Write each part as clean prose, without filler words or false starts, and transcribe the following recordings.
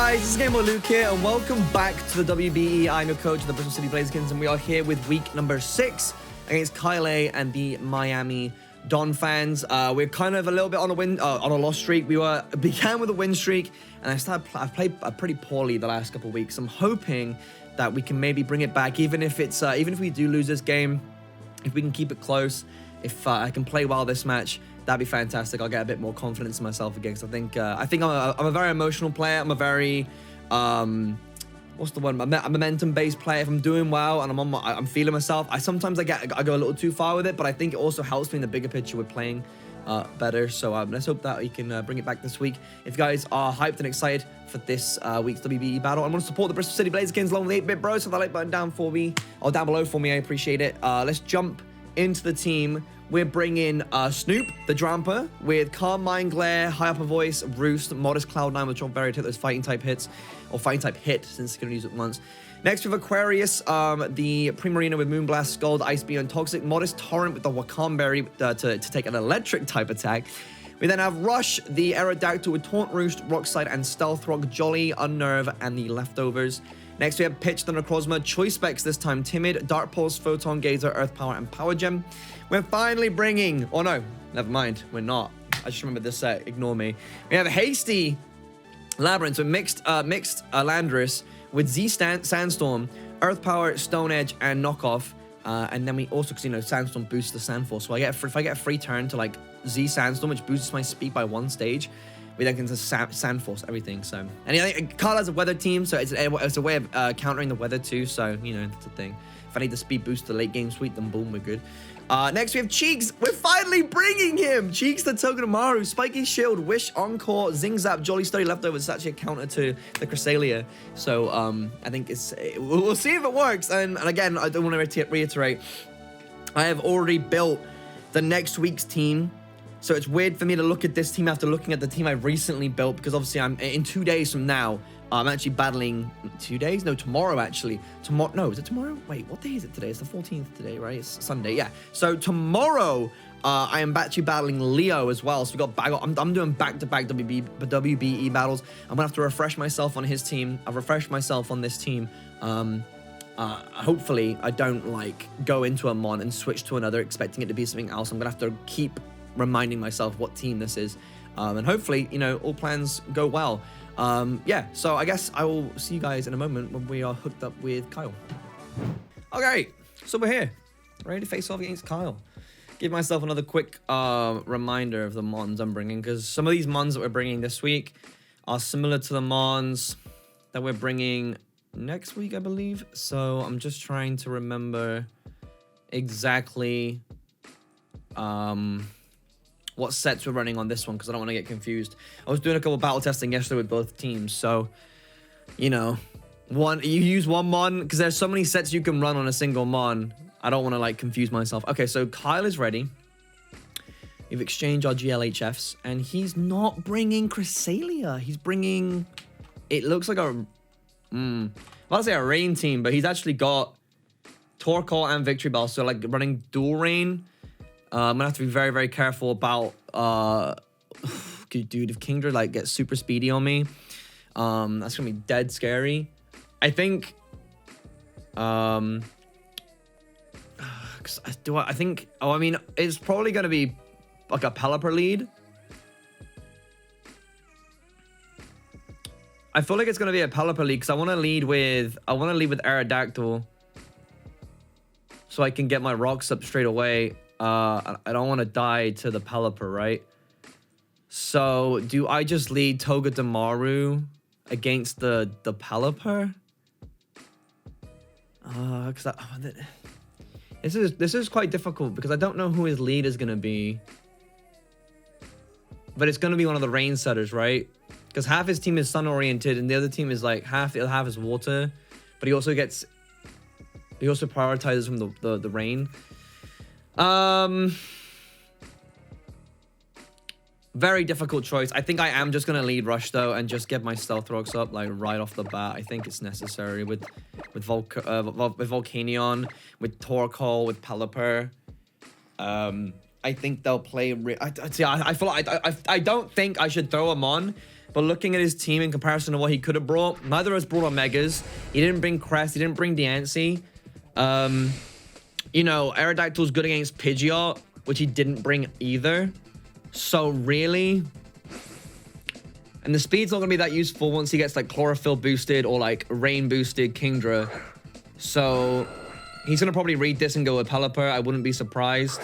guys, this is GameboyLuke here, and welcome back to the WBE. I'm your coach of the Bristol City Blazekins, and we are here with week number 6 against Kyle and the Miami Don fans. We're kind of a little bit on a loss streak. We began with a win streak, and I've played pretty poorly the last couple of weeks. I'm hoping that we can maybe bring it back, even if we do lose this game. If we can keep it close, if I can play well this match, that'd be fantastic. I'll get a bit more confidence in myself again. Cause I think I'm a very emotional player. I'm a very what's the one? A momentum-based player. If I'm doing well and I'm feeling myself, I go a little too far with it. But I think it also helps me in the bigger picture with playing better. So let's hope that we can bring it back this week. If you guys are hyped and excited for this week's WBE battle, I'm going to support the Bristol City Blazekins along with 8-Bit Bro. So the like button down below for me. I appreciate it. Let's jump into the team. We're bringing Snoop, the Dramper, with Carmine Glare, High Upper Voice, Roost, Modest Cloud9 with Chomberry to hit those fighting type hits, or fighting type hit, since you can use it once. Next, we have Aquarius, the Primarina with Moonblast, Scald, Ice Beam, and Toxic, Modest Torrent with the Wakamberry to take an electric type attack. We then have Rush, the Aerodactyl with Taunt Roost, Rockside, and Stealth Rock, Jolly, Unnerve, and the Leftovers. Next, we have Pitch, Thunder Necrozma, Choice Specs this time, Timid, Dark Pulse, Photon Gazer, Earth Power, and Power Gem. We're finally bringing... Oh, no. Never mind. We're not. I just remembered this set. Ignore me. We have Hasty Labyrinth with Mixed Landorus with Sandstorm, Earth Power, Stone Edge, and Knockoff. And then we also, because, Sandstorm boosts the Sandforce. So if I get a free turn to, Z Sandstorm, which boosts my speed by 1 stage, we then can just Sandforce everything. So, and Carl has a weather team, so it's a way of countering the weather too. So, that's a thing. If I need the speed boost to late game sweep, then boom, we're good. Next, we have Cheeks. We're finally bringing him. Cheeks, the Togedemaru, Spiky Shield, Wish, Encore, Zing Zap, Jolly Study, Leftovers. It's actually a counter to the Cresselia. So, I think we'll see if it works. And again, I don't want to reiterate, I have already built the next week's team. So it's weird for me to look at this team after looking at the team I recently built, because obviously I'm in 2 days from now. I'm actually battling 2 days? No, tomorrow actually. No, is it tomorrow? Wait, what day is it today? It's the 14th today, right? It's Sunday, yeah. So tomorrow, I am actually battling Leo as well. So I'm doing back-to-back WBE battles. I'm gonna have to refresh myself on his team. I've refreshed myself on this team. Hopefully I don't go into a mon and switch to another expecting it to be something else. I'm gonna have to keep reminding myself what team this is. And hopefully, all plans go well. Yeah, so I guess I will see you guys in a moment when we are hooked up with Kyle. Okay, so we're here, ready to face off against Kyle. Give myself another quick reminder of the mons I'm bringing, because some of these mons that we're bringing this week are similar to the mons that we're bringing next week, I believe. So I'm just trying to remember exactly what sets we're running on this one, because I don't want to get confused. I was doing a couple of battle testing yesterday with both teams, so you use one mon, because there's so many sets you can run on a single mon. I don't want to confuse myself. Okay, so Kyle is ready. We've exchanged our GLHFs, and he's not bringing Cresselia. He's bringing, it looks like I'll say a rain team, but he's actually got Torkoal and Victory Bell, so running dual rain. I'm gonna have to be very, very careful about dude, if Kingdra gets super speedy on me, that's gonna be dead scary. I think it's probably gonna be a Pelipper lead. I feel like it's gonna be a Pelipper lead because I want to lead with Aerodactyl so I can get my rocks up straight away. I don't want to die to the Pelipper, right? So, do I just lead Togedemaru against the Pelipper? This is quite difficult because I don't know who his lead is gonna be. But it's gonna be one of the rain setters, right? Because half his team is sun oriented and the other team is half the other half is water. But he also prioritizes from the rain. Very difficult choice. I think I am just gonna lead Rush though and just get my stealth rocks up right off the bat. I think it's necessary with Volcanion, with Torkoal, with Pelipper. I think they'll play. I feel like I don't think I should throw him on. But looking at his team in comparison to what he could have brought, neither of us brought Omegas. He didn't bring Crest. He didn't bring Diancie. You know, Aerodactyl's good against Pidgeot, which he didn't bring either. So really... And the speed's not going to be that useful once he gets, like, Chlorophyll boosted or, like, Rain boosted Kingdra. So, he's going to probably read this and go with Pelipper. I wouldn't be surprised.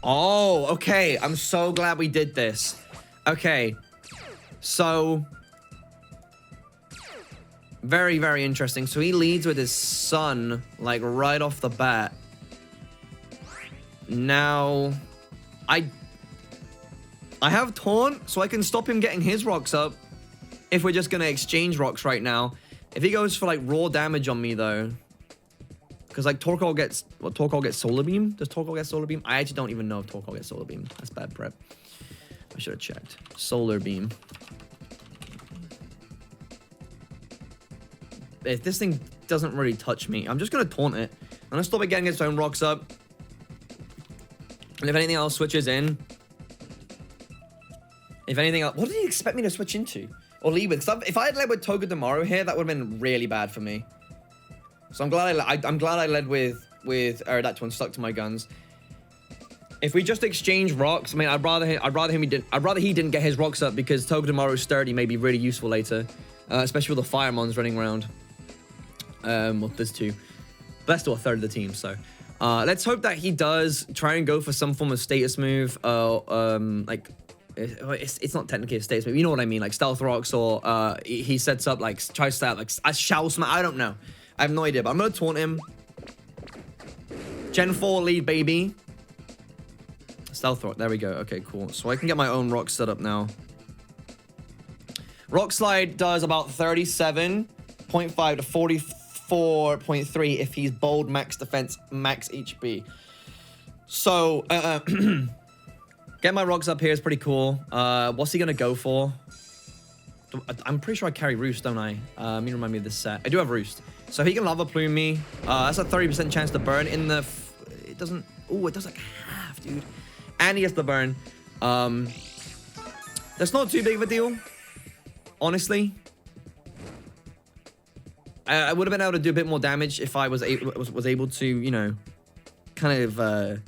Oh, okay. I'm so glad we did this. Okay. So, very, very interesting. So, he leads with his Sun, like, right off the bat. Now, I have Taunt, so I can stop him getting his rocks up if we're just going to exchange rocks right now. If he goes for, like, raw damage on me, though. Because, like, Torkoal gets... What, Torkoal gets Solar Beam? Does Torkoal get Solar Beam? I actually don't even know if Torkoal gets Solar Beam. That's bad prep. I should have checked. Solar Beam. If this thing doesn't really touch me, I'm just going to Taunt it. I'm going to stop it getting its own rocks up. And if anything else switches in... If anything else, what did he expect me to switch into? Or lead with? If I had led with Togedemaru here, that would have been really bad for me. So I'm glad I led with Aerodactyl and stuck to my guns. If we just exchange rocks, I mean, I'd rather he didn't get his rocks up because Togedemaru's sturdy may be really useful later, especially with the Firemons running around. Well, there's two, but that's still a third of the team. So let's hope that he does try and go for some form of status move. Like. It's not technically a status move, you know what I mean, like Stealth Rocks, or he sets up, like, tries to start, like, a Shell Smash, I don't know. I have no idea, but I'm gonna taunt him. Gen 4 lead, baby. Stealth Rock, there we go, okay, cool. So I can get my own rock set up now. Rock Slide does about 37.5 to 44.3 if he's bold, max defense, max HP. So, get my rocks up here is pretty cool. What's he gonna go for? I'm pretty sure I carry Roost, don't I? Let me remind me of this set. I do have Roost. So he can Lava Plume me. That's a 30% chance to burn in the... It doesn't... Oh, it does like half, dude. And he has to burn. That's not too big of a deal. Honestly. I would have been able to do a bit more damage if I was able to, you know, kind of...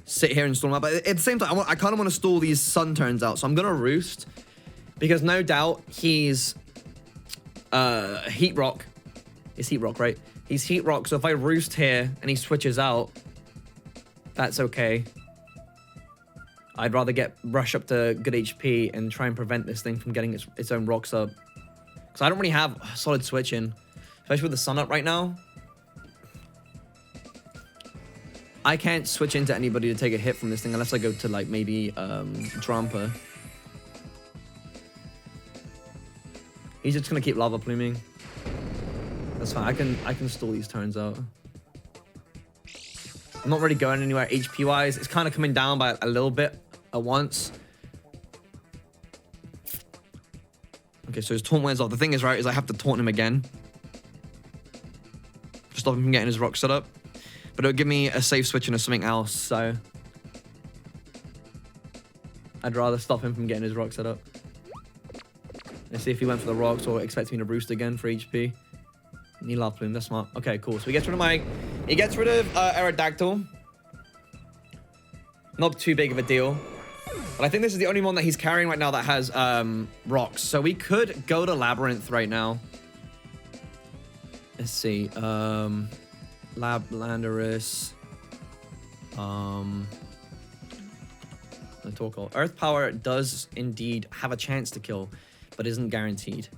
sit here and stall him out, but at the same time, I kind of want to stall these Sun turns out, so I'm gonna Roost, because no doubt he's Heat Rock. It's Heat Rock, right? He's Heat Rock, so if I Roost here and he switches out, that's okay. I'd rather rush up to good HP and try and prevent this thing from getting its own rocks up, because I don't really have solid switching, especially with the Sun up right now. I can't switch into anybody to take a hit from this thing unless I go to, like, maybe Drampa. He's just gonna keep Lava Pluming. That's fine. I can stall these turns out. I'm not really going anywhere HP wise. It's kind of coming down by a little bit at once. Okay, so his taunt wears off. The thing is, right, is I have to taunt him again to stop him from getting his rock set up. But it'll give me a safe switch into something else, so... I'd rather stop him from getting his rock set up. Let's see if he went for the rocks or expects me to Roost again for HP. Need Lava Plume, that's smart. Okay, cool. So he gets rid of He gets rid of Aerodactyl. Not too big of a deal. But I think this is the only one that he's carrying right now that has rocks. So we could go to Labyrinth right now. Let's see. Landorus. The Torkoal. Earth Power does indeed have a chance to kill, but isn't guaranteed.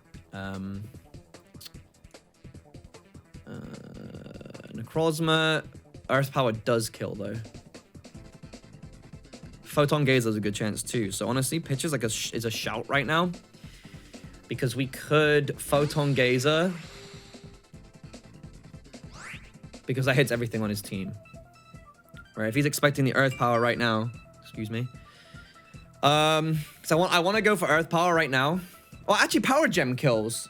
Necrozma. Earth Power does kill though. Photon Gaze has a good chance too. So honestly, pitch is like is a shout right now, because we could Photon Gazer. Because that hits everything on his team. Right, if he's expecting the Earth Power right now, excuse me. So I want to go for Earth Power right now. Well, actually, Power Gem kills.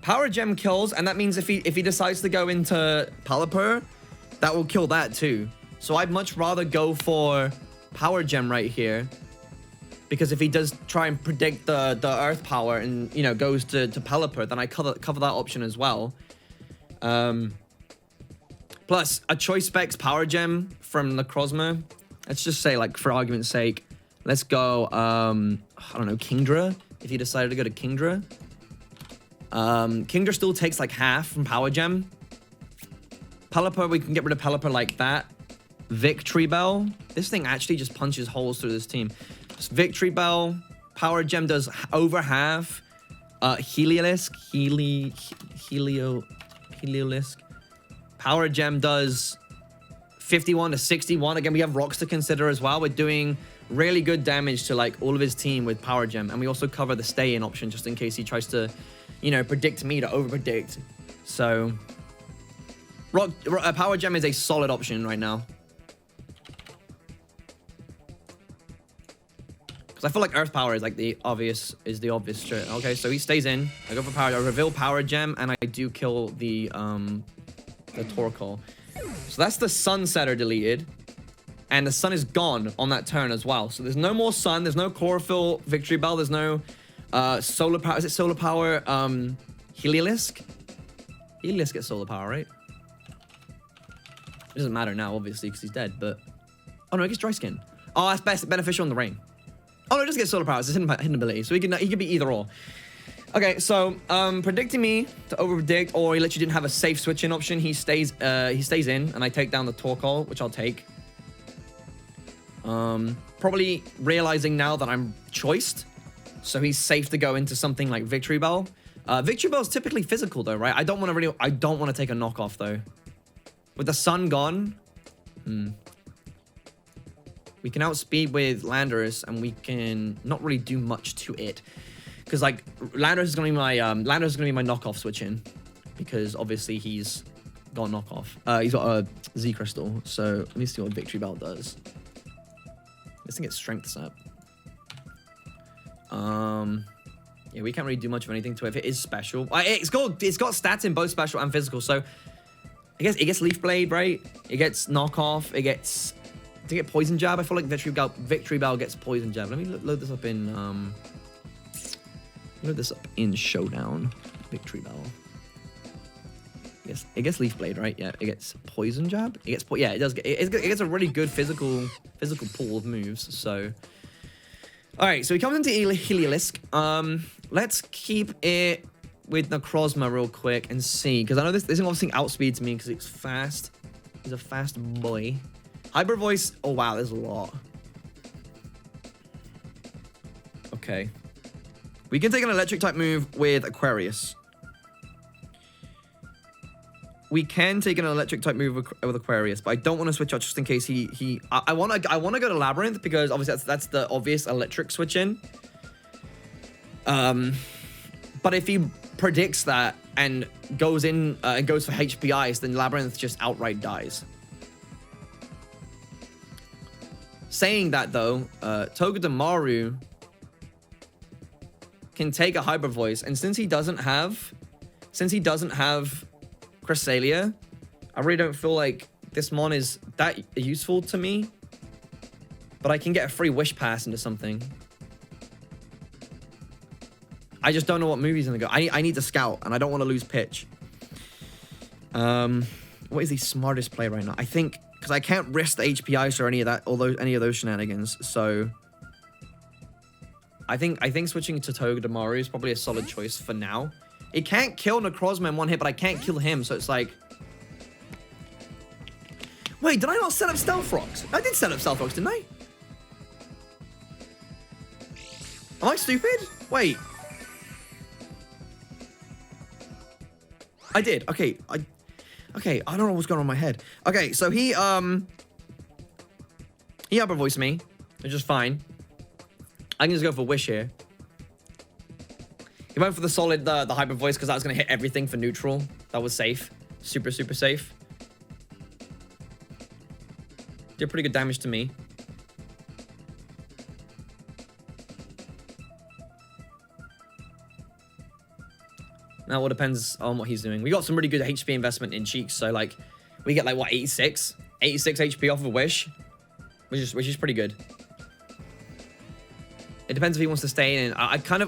Power Gem kills, and that means if he decides to go into Pelipper, that will kill that too. So I'd much rather go for Power Gem right here. Because if he does try and predict the Earth Power and, you know, goes to Pelipper, then I cover that option as well. Plus, a Choice Specs Power Gem from Necrozma. Let's just say, like, for argument's sake, let's go, I don't know, Kingdra, if you decided to go to Kingdra. Kingdra still takes, like, half from Power Gem. Pelipper, we can get rid of Pelipper like that. Victory Bell. This thing actually just punches holes through this team. Just Victory Bell. Power Gem does over half. Heliolisk. Heliolisk. Power Gem does 51 to 61. Again, we have rocks to consider as well. We're doing really good damage to, like, all of his team with Power Gem. And we also cover the stay-in option just in case he tries to, you know, predict me to over-predict. So, Power Gem is a solid option right now. Because I feel like Earth Power is, like, the obvious straight. Okay, so he stays in. I go for Power. I reveal Power Gem, and I do kill the Torkoal. So that's the Sunsetter deleted. And the sun is gone on that turn as well. So there's no more sun. There's no Chlorophyll Victory Bell. There's no solar power. Is it solar power? Heliolisk? Heliolisk gets solar power, right? It doesn't matter now, obviously, because he's dead, but... Oh, no, he gets Dry Skin. Oh, that's best beneficial in the rain. Oh, no, it does get solar power. It's a hidden ability. So he can be either or. Okay, so predicting me to overpredict, or he literally didn't have a safe switch-in option. He stays in, and I take down the Torkoal, which I'll take. Probably realizing now that I'm choiced, so he's safe to go into something like Victory Bell. Victory Bell is typically physical though, right? I don't want to take a knockoff though. With the sun gone, we can outspeed with Landorus, and we can not really do much to it, because like Landorus is gonna be my knockoff switch in, because obviously he's got knockoff. He's got a Z crystal, so let me see what Victory Bell does. This thing gets strengths up. Yeah, we can't really do much of anything to it. If it is special, it's got stats in both special and physical. So I guess it gets Leaf Blade, right? It gets knockoff. It gets to get Poison Jab. I feel like Victory Bell gets Poison Jab. Let me load this up in Showdown. Victory Bell. Yes, it gets Leaf Blade, right? Yeah, it gets Poison Jab. It does get. It gets a really good physical pool of moves. So, all right. So he comes into Heliolisk. Let's keep it with Necrozma real quick and see, because I know this thing obviously outspeeds me because it's fast. He's a fast boy. Hyper Voice. Oh wow, there's a lot. Okay. We can take an electric type move with Aquarius. We can take an electric type move with Aquarius, but I don't want to switch out just in case I want to go to Labyrinth, because obviously that's the obvious electric switch in. But if he predicts that and goes in and goes for HP Ice, then Labyrinth just outright dies. Saying that though, Togedemaru can take a Hyper Voice, and since he doesn't have Cresselia, I really don't feel like this mon is that useful to me. But I can get a free Wish Pass into something. I just don't know what move he's gonna go. I need to scout, and I don't want to lose pitch. What is the smartest play right now? I think, because I can't risk the HP Ice or any of those shenanigans. So I think switching to Togedemaru is probably a solid choice for now. It can't kill Necrozma in one hit, but I can't kill him, so it's like... Wait, did I not set up Stealth Rocks? I did set up Stealth Rocks, didn't I? Am I stupid? Wait. I did. Okay, I don't know what's going on in my head. Okay, so he Hyper Voiced me, which is fine. I can just go for Wish here. He went for the solid, the Hyper Voice, because that was going to hit everything for neutral. That was safe. Super, super safe. Did pretty good damage to me. Now it all depends on what he's doing. We got some really good HP investment in Cheeks, so like, we get like, what, 86? 86 HP off of a Wish, which is pretty good. It depends if he wants to stay in.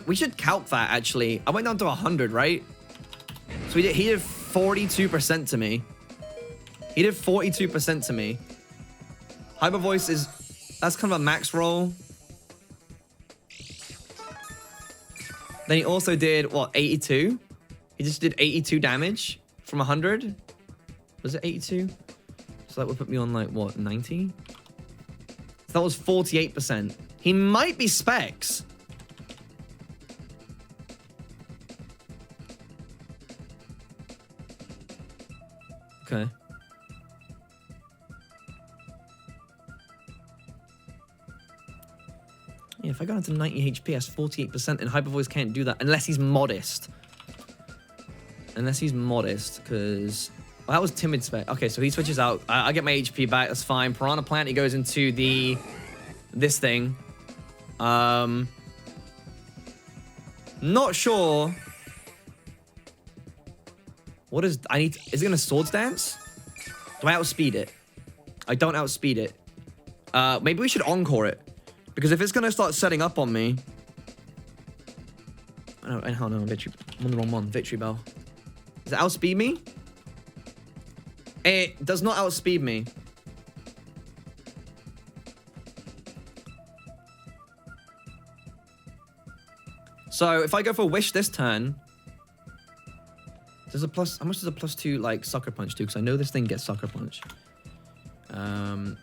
We should calc that, actually. I went down to 100, right? So he did 42% to me. He did 42% to me. Hyper Voice that's kind of a max roll. Then he also did, what, 82? He just did 82 damage from 100. Was it 82? So that would put me on, like, what, 90? So that was 48%. He might be specs. Okay. Yeah, if I go down to 90 HP, that's 48%, and Hyper Voice can't do that unless he's modest. Unless he's modest, because... Well, that was Timid spec. Okay, so he switches out. I get my HP back, that's fine. Piranha Plant, he goes into this thing. Not sure. What is... Is it gonna Swords Dance? Do I outspeed it? I don't outspeed it. Maybe we should encore it. Because if it's gonna start setting up on me... Oh, hell no, Victory... I'm on the wrong one. Victory Bell. Does it outspeed me? It does not outspeed me. So, if I go for Wish this turn... There's a plus... How much does a +2, like, Sucker Punch do? Because I know this thing gets Sucker Punch.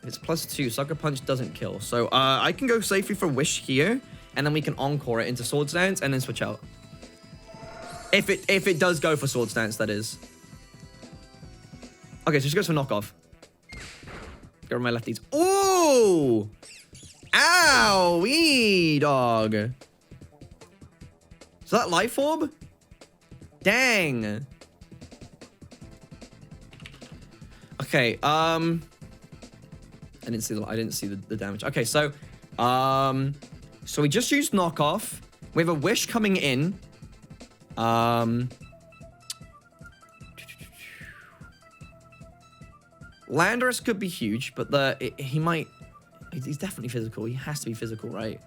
It's +2. Sucker Punch doesn't kill. So, I can go safely for Wish here. And then we can encore it into Swords Dance and then switch out. If it does go for Swords Dance, that is. Okay, so she goes for Knockoff. Go with my lefties. Ooh! Ow! Dog. Is that Life Orb? Dang. Okay, I didn't see the damage. Okay, so so we just used Knockoff. We have a Wish coming in. Landorus could be huge, but he's definitely physical. He has to be physical, right?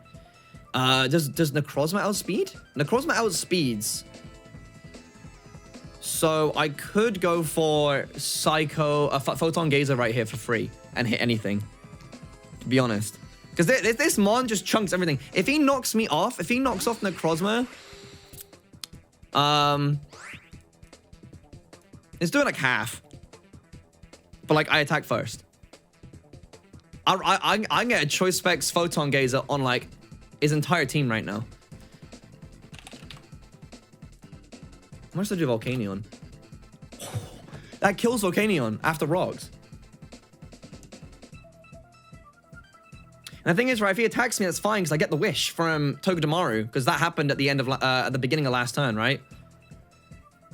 Does Necrozma outspeed? Necrozma outspeeds. So I could go for Photon Gazer right here for free and hit anything, to be honest. Because this Mon just chunks everything. If he knocks me off, if he knocks off Necrozma, it's doing like half. But like I attack first. I can get a Choice Specs Photon Gazer on like his entire team right now. How much did I do Volcanion? That kills Volcanion after Rocks. And the thing is, right, if he attacks me, that's fine, because I get the Wish from Togedemaru, because that happened at the end of at the beginning of last turn, right?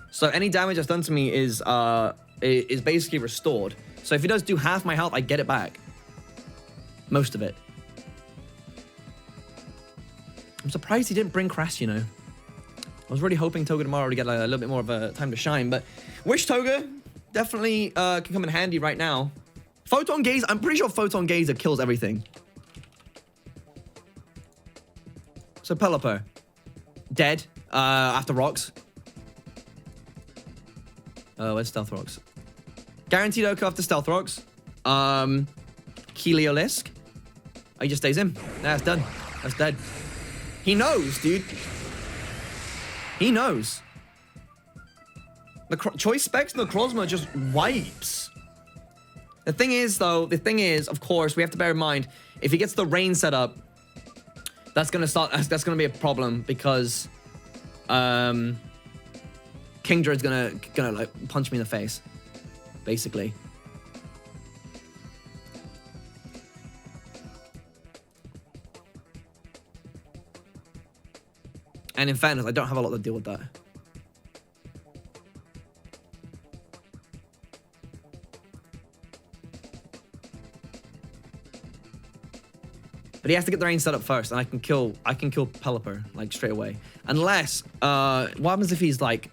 So any damage that's done to me is basically restored. So if he does do half my health, I get it back. Most of it. I'm surprised he didn't bring Crass, you know. I was really hoping Togedemaru to get like, a little bit more of a time to shine, but Wish Toga definitely can come in handy right now. Photon Gaze, I'm pretty sure Photon Gazer kills everything. So Pelipper, dead after Rocks. Where's Stealth Rocks? Guaranteed OK after Stealth Rocks. Heliolisk. Oh, he just stays in. That's done. That's dead. He knows, dude. He knows. The Choice Specs Necrozma just wipes. The thing is, though, of course, we have to bear in mind, if he gets the rain set up, that's gonna be a problem because Kingdra is gonna like punch me in the face, basically. And in fairness, I don't have a lot to deal with that. But he has to get the rain set up first, and I can kill Pelipper, like, straight away. Unless, what happens if he's, like,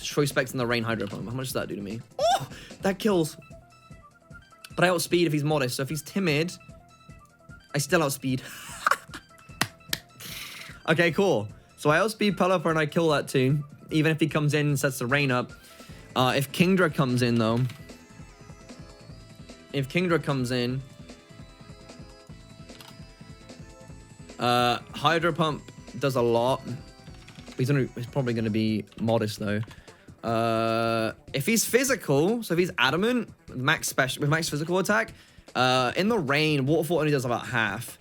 Choice Specs in the Rain Hydro Pump? How much does that do to me? Oh! That kills. But I outspeed if he's modest. So if he's timid, I still outspeed. Okay, cool. So I outspeed Pelipper and I kill that too. Even if he comes in and sets the rain up. If Kingdra comes in though. If Kingdra comes in. Hydro Pump does a lot. He's probably going to be modest though. If he's physical, so if he's adamant, with max physical attack, in the rain, Waterfall only does about half.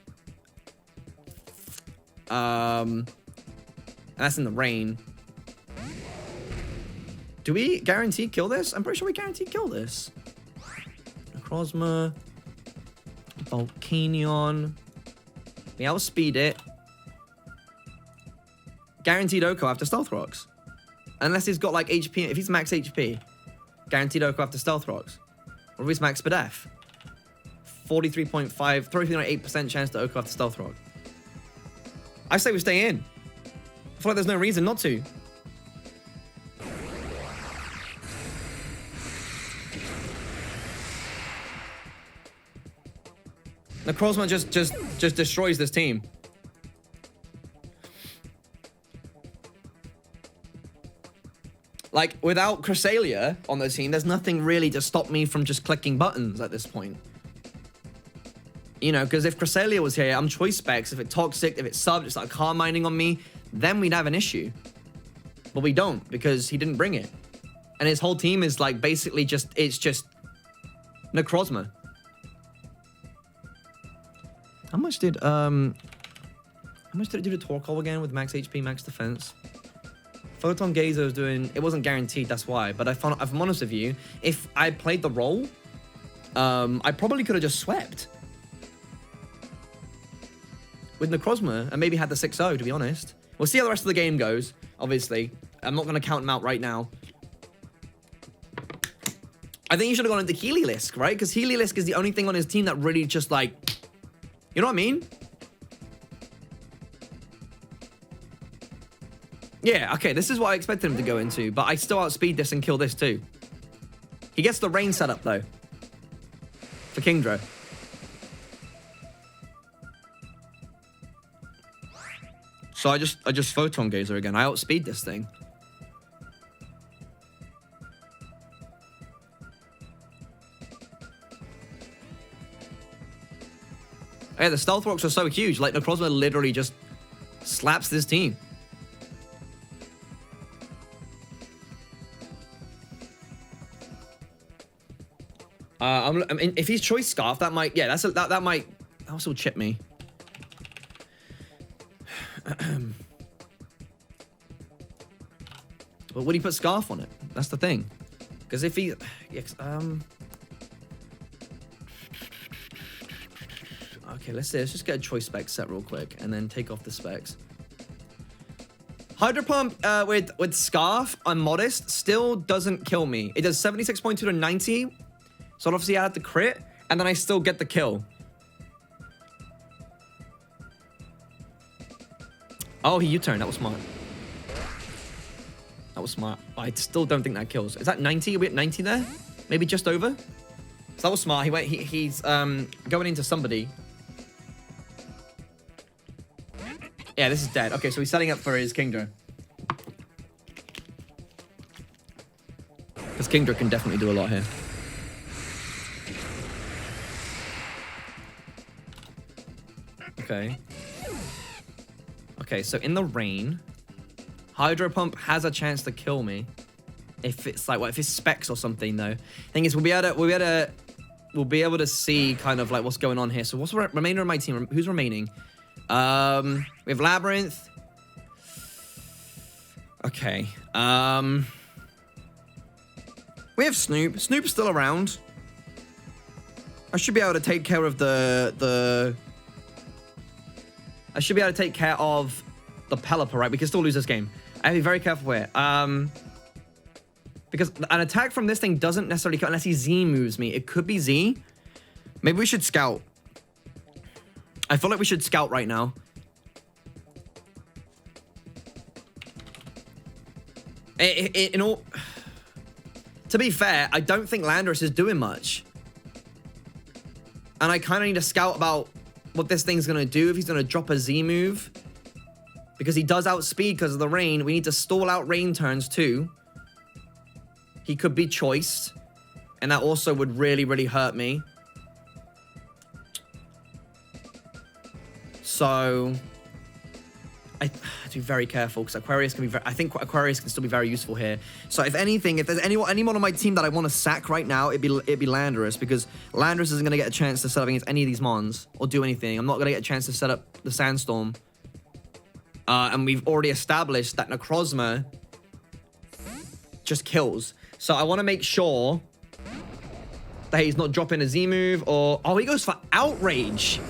And that's in the rain. Do we guarantee kill this? I'm pretty sure we guarantee kill this. Necrozma. Volcanion. We outspeed it. Guaranteed Oko after Stealth Rocks. Unless he's got like HP. If he's max HP. Guaranteed Oko after Stealth Rocks. Or if he's max Spadef. 43.5, 33.8% chance to Oko after Stealth Rock. I say we stay in. I feel like there's no reason not to. Necrozma just destroys this team. Like, without Cresselia on the team, there's nothing really to stop me from just clicking buttons at this point. You know, because if Cresselia was here, I'm choice specs. If it's toxic, if it's sub, it's like car mining on me, then we'd have an issue. But we don't, because he didn't bring it. And his whole team is like basically just, it's just Necrozma. How much did it do to Torkoal again with max HP, max defense? Photon Gazer was doing, it wasn't guaranteed, that's why. But if I'm honest with you, if I played the role, I probably could have just swept. With Necrozma, and maybe had the 6-0, to be honest. We'll see how the rest of the game goes, obviously. I'm not going to count him out right now. I think he should have gone into Heliolisk, right? Because Heliolisk is the only thing on his team that really just, like... You know what I mean? Yeah, okay, this is what I expected him to go into, but I still outspeed this and kill this too. He gets the rain setup, though. For Kingdra. So I just Photon Gazer again. I outspeed this thing. Yeah, the Stealth Rocks are so huge. Like, Necrozma literally just slaps this team. I mean, if he's Choice Scarf, that might... Yeah, that might also chip me. But would he put Scarf on it? That's the thing. Because if he... Okay, let's just get a choice spec set real quick and then take off the specs. Hydro Pump with Scarf on Modest still doesn't kill me. It does 76.2 to 90. So obviously I had the crit and then I still get the kill. Oh, he U-turned. That was smart. That was smart. I still don't think that kills. Is that 90? Are we at 90 there? Maybe just over? So that was smart. He's going into somebody. Yeah, this is dead. Okay, so he's setting up for his Kingdra. Because Kingdra can definitely do a lot here. Okay. Okay, so in the rain, Hydro Pump has a chance to kill me. If it's like, what, if it's specs or something though. Thing is, we'll be able to see kind of like what's going on here. So what's the remainder of my team? Who's remaining? We have Labyrinth. Okay. We have Snoop. Snoop's still around. I should be able to take care of I should be able to take care of the Pelipper, right? We can still lose this game. I have to be very careful here. Because an attack from this thing doesn't necessarily count unless he Z moves me. It could be Z. Maybe we should scout. I feel like we should scout right now. To be fair, I don't think Landorus is doing much. And I kind of need to scout about what this thing's going to do. If he's going to drop a Z move. Because he does outspeed because of the rain. We need to stall out rain turns too. He could be choiced. And that also would really, really hurt me. So I have to be very careful because Aquarius can be I think Aquarius can still be very useful here. So if anything, if there's anyone on my team that I want to sack right now, it'd be Landorus, because Landorus isn't going to get a chance to set up against any of these mons or do anything. I'm not going to get a chance to set up the Sandstorm. And we've already established that Necrozma just kills. So I want to make sure that he's not dropping a Z move or... Oh, he goes for Outrage.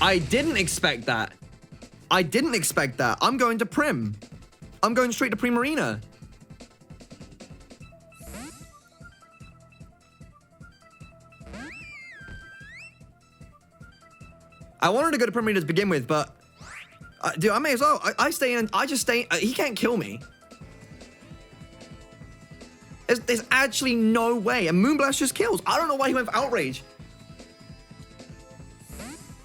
I didn't expect that. I didn't expect that. I'm going to Prim. I'm going straight to Prim Arena. I wanted to go to Prim Arena to begin with, but... dude, I may as well. I stay in. I just stay. He can't kill me. There's actually no way. And Moonblast just kills. I don't know why he went for Outrage.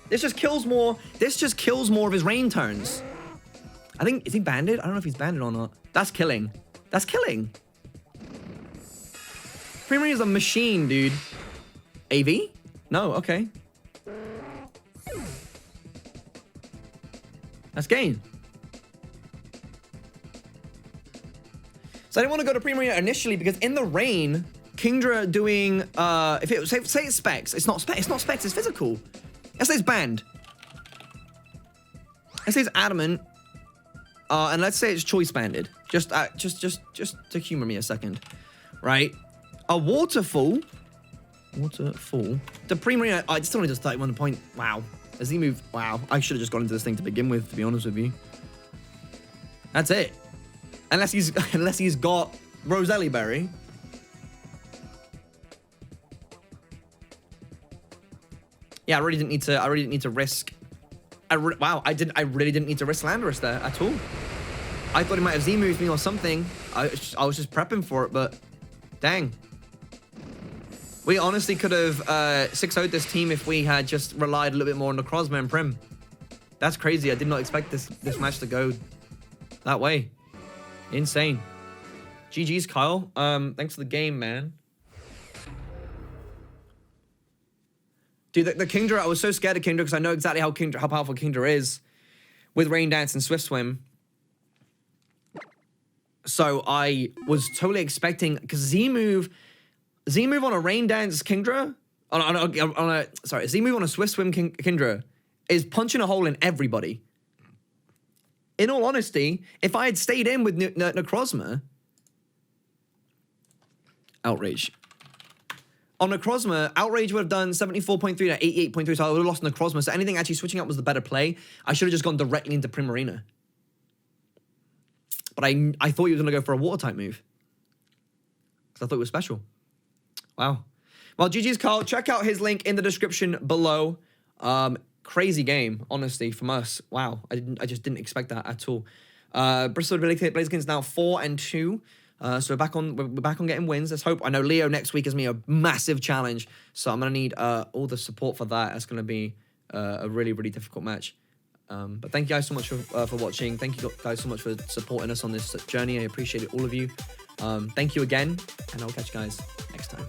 This just kills more. This just kills more of his rain turns. I think, is he banded? I don't know if he's banded or not. That's killing. That's killing. Premier is a machine, dude. AV? No, okay. That's gain. So I didn't want to go to Premier initially because in the rain, Kingdra doing if it say it's specs, it's not specs, it's physical. Let's say it's banned. Let's say it's adamant. And let's say it's choice banded. Just to humor me a second. Right? A waterfall. The Premier, I just only just 31 point. Wow. As he moved, wow. I should have just gone into this thing to begin with, to be honest with you. That's it. Unless he's got Roselli Berry. Yeah, I really didn't need to risk. Wow, I really didn't need to risk Landorus there at all. I thought he might have Z-moved me or something. I was just prepping for it, but dang. We honestly could have 6-0'd this team if we had just relied a little bit more on the Necrozma and Prim. That's crazy. I did not expect this match to go that way. Insane. GG's, Kyle. Thanks for the game, man. Dude, the Kingdra, I was so scared of Kingdra because I know exactly how powerful Kingdra is with Rain Dance and Swift Swim. So I was totally expecting, because Z-move on a Rain Dance Kingdra, Z-move on a Swift Swim Kingdra is punching a hole in everybody. In all honesty, if I had stayed in with Necrozma, Outrage. On Necrozma, Outrage would have done 74.3 to 88.3, so I would have lost Necrozma. So anything actually switching up was the better play. I should have just gone directly into Prim Arena. But I thought he was going to go for a water type move. Because I thought it was special. Wow. Well, GG's Carl. Check out his link in the description below. Crazy game, honestly, from us. Wow. I just didn't expect that at all. Bristol Blazekins now 4-2. So we're back on getting wins. Let's hope. I know Leo next week is me a massive challenge, so I'm gonna need all the support for that. It's gonna be a really, really difficult match. But thank you guys so much for watching. Thank you guys so much for supporting us on this journey. I appreciate it, all of you. Thank you again, and I'll catch you guys next time.